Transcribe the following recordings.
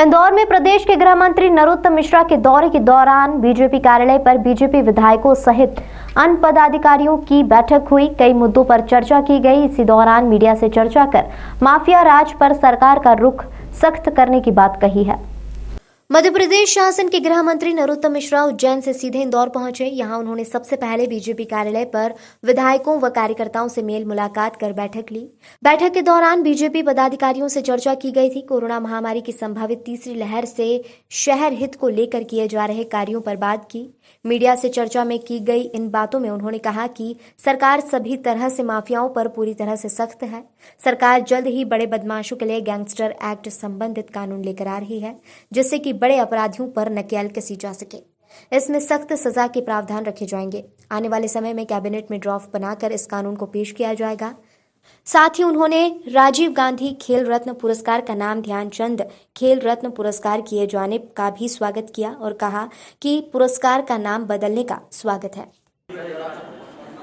इंदौर में प्रदेश के गृह मंत्री नरोत्तम मिश्रा के दौरे के दौरान बीजेपी कार्यालय पर बीजेपी विधायकों सहित अन्य पदाधिकारियों की बैठक हुई। कई मुद्दों पर चर्चा की गई। इसी दौरान मीडिया से चर्चा कर माफिया राज पर सरकार का रुख सख्त करने की बात कही है। मध्य प्रदेश शासन के गृह मंत्री नरोत्तम मिश्रा उज्जैन से सीधे इंदौर पहुंचे। यहां उन्होंने सबसे पहले बीजेपी कार्यालय पर विधायकों व कार्यकर्ताओं से मेल मुलाकात कर बैठक ली। बैठक के दौरान बीजेपी पदाधिकारियों से चर्चा की गई थी। कोरोना महामारी की संभावित तीसरी लहर से शहर हित को लेकर किए जा रहे कार्यों पर बात की। मीडिया से चर्चा में की गई इन बातों में उन्होंने कहा कि सरकार सभी तरह से माफियाओं पर पूरी तरह से सख्त है। सरकार जल्द ही बड़े बदमाशों के लिए गैंगस्टर एक्ट संबंधित कानून लेकर आ रही है, जिससे कि बड़े अपराधियों पर नकेल कसी जा सके। इसमें सख्त सजा के प्रावधान रखे जाएंगे। आने वाले समय में कैबिनेट में ड्राफ्ट बनाकर इस कानून को पेश किया जाएगा। साथ ही उन्होंने राजीव गांधी खेल रत्न पुरस्कार का नाम ध्यानचंद खेल रत्न पुरस्कार किए जाने का भी स्वागत किया और कहा कि पुरस्कार का नाम बदलने का स्वागत है।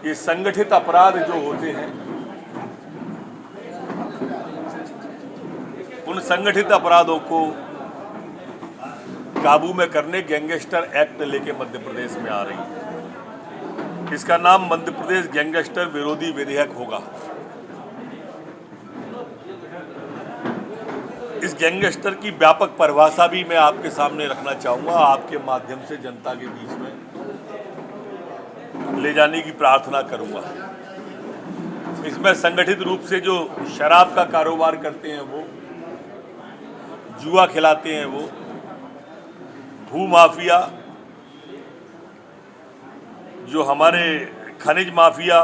ये संगठित अपराध जो होते हैं, उन संगठित अपराधों को काबू में करने गैंगस्टर एक्ट लेके मध्य प्रदेश में आ रही है। इसका नाम मध्य प्रदेश गैंगस्टर विरोधी विधेयक होगा। इस गैंगस्टर की व्यापक परिभाषा भी मैं आपके सामने रखना चाहूँगा, आपके माध्यम से जनता के बीच में ले जाने की प्रार्थना करूँगा। इसमें संगठित रूप से जो शराब का कारोबार करते हैं वो, जुआ खिलाते हैं वो, भू माफिया, जो हमारे खनिज माफिया,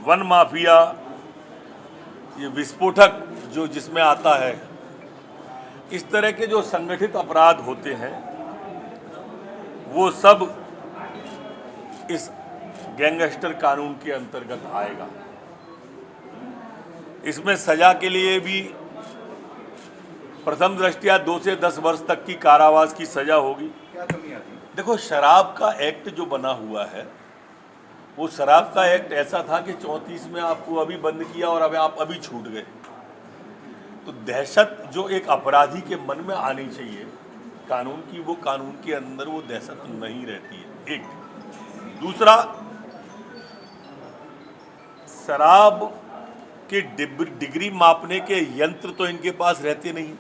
वन माफिया, ये विस्फोटक जो जिसमें आता है, इस तरह के जो संगठित अपराध होते हैं वो सब इस गैंगस्टर कानून के अंतर्गत आएगा। इसमें सजा के लिए भी प्रथम दृष्टया 2 से 10 वर्ष तक की कारावास की सजा होगी। देखो, शराब का एक्ट जो बना हुआ है वो शराब का एक्ट ऐसा था कि 34 में आपको अभी बंद किया और अब आप अभी छूट गए। तो दहशत जो एक अपराधी के मन में आनी चाहिए कानून की, वो कानून के अंदर वो दहशत नहीं रहती है। एक दूसरा, शराब के डिग्री मापने के यंत्र तो इनके पास रहते नहीं,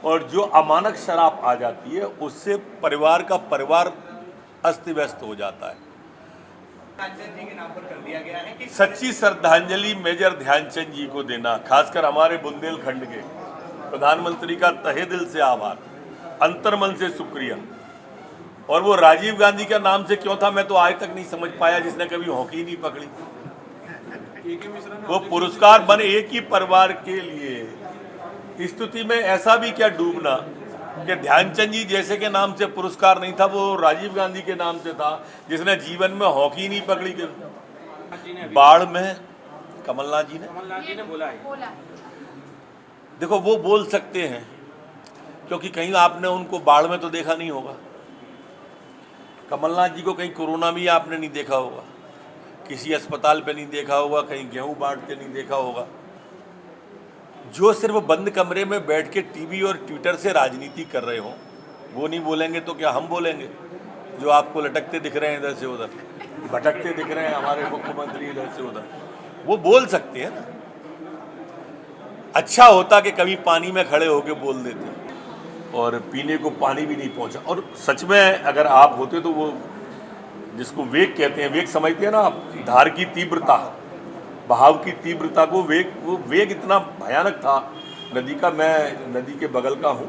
और जो अमानक शराब आ जाती है उससे परिवार का परिवार अस्त व्यस्त हो जाता है। जी के नाम पर कर दिया गया है कि सच्ची श्रद्धांजलि मेजर ध्यानचंद जी को देना, खासकर हमारे बुंदेलखंड के प्रधानमंत्री का तहे दिल से आभार, अंतर्मन से शुक्रिया। और वो राजीव गांधी का नाम से क्यों था मैं तो आज तक नहीं समझ पाया, जिसने कभी हॉकी नहीं पकड़ी। वो पुरस्कार बने एक ही परिवार के लिए। स्थिति में ऐसा भी क्या डूबना कि ध्यानचंद जी जैसे के नाम से पुरस्कार नहीं था, वो राजीव गांधी के नाम से था, जिसने जीवन में हॉकी नहीं पकड़ी। बाढ़ में कमलनाथ जी ने बोला है। देखो, वो बोल सकते हैं क्योंकि कहीं आपने उनको बाढ़ में तो देखा नहीं होगा। कमलनाथ जी को कहीं कोरोना में आपने नहीं देखा होगा, किसी अस्पताल पे नहीं देखा होगा, कहीं गेहूं बांटते नहीं देखा होगा। जो सिर्फ बंद कमरे में बैठ के टीवी और ट्विटर से राजनीति कर रहे हो वो नहीं बोलेंगे तो क्या हम बोलेंगे? जो आपको लटकते दिख रहे हैं इधर से उधर, भटकते दिख रहे हैं हमारे मुख्यमंत्री इधर से उधर, वो बोल सकते हैं ना। अच्छा होता कि कभी पानी में खड़े होके बोल देते, और पीने को पानी भी नहीं पहुंचा। और सच में अगर आप होते तो वो जिसको वेग कहते हैं, वेग समझते हैं ना आप, धार की तीव्रता, बहाव की तीव्रता को वो वेग इतना भयानक था नदी का। मैं नदी के बगल का हूँ,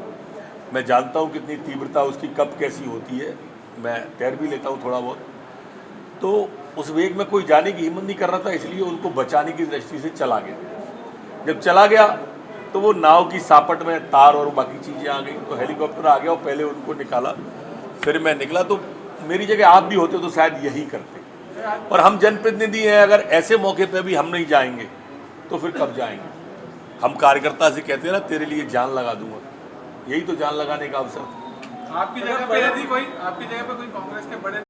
मैं जानता हूँ कितनी तीव्रता उसकी कब कैसी होती है। मैं तैर भी लेता हूँ थोड़ा बहुत। तो उस वेग में कोई जाने की हिम्मत नहीं कर रहा था, इसलिए उनको बचाने की दृष्टि से चला गया। जब चला गया तो वो नाव की सापट में तार और बाकी चीज़ें आ गई, तो हेलीकॉप्टर आ गया और पहले उनको निकाला, फिर मैं निकला। तो मेरी जगह आप भी होते तो शायद यही करते। और हम जनप्रतिनिधि हैं, अगर ऐसे मौके पे भी हम नहीं जाएंगे तो फिर कब जाएंगे? हम कार्यकर्ता से कहते हैं ना, तेरे लिए जान लगा दूंगा, यही तो जान लगाने का अवसर था। आपकी जगह पे कोई कांग्रेस के बड़े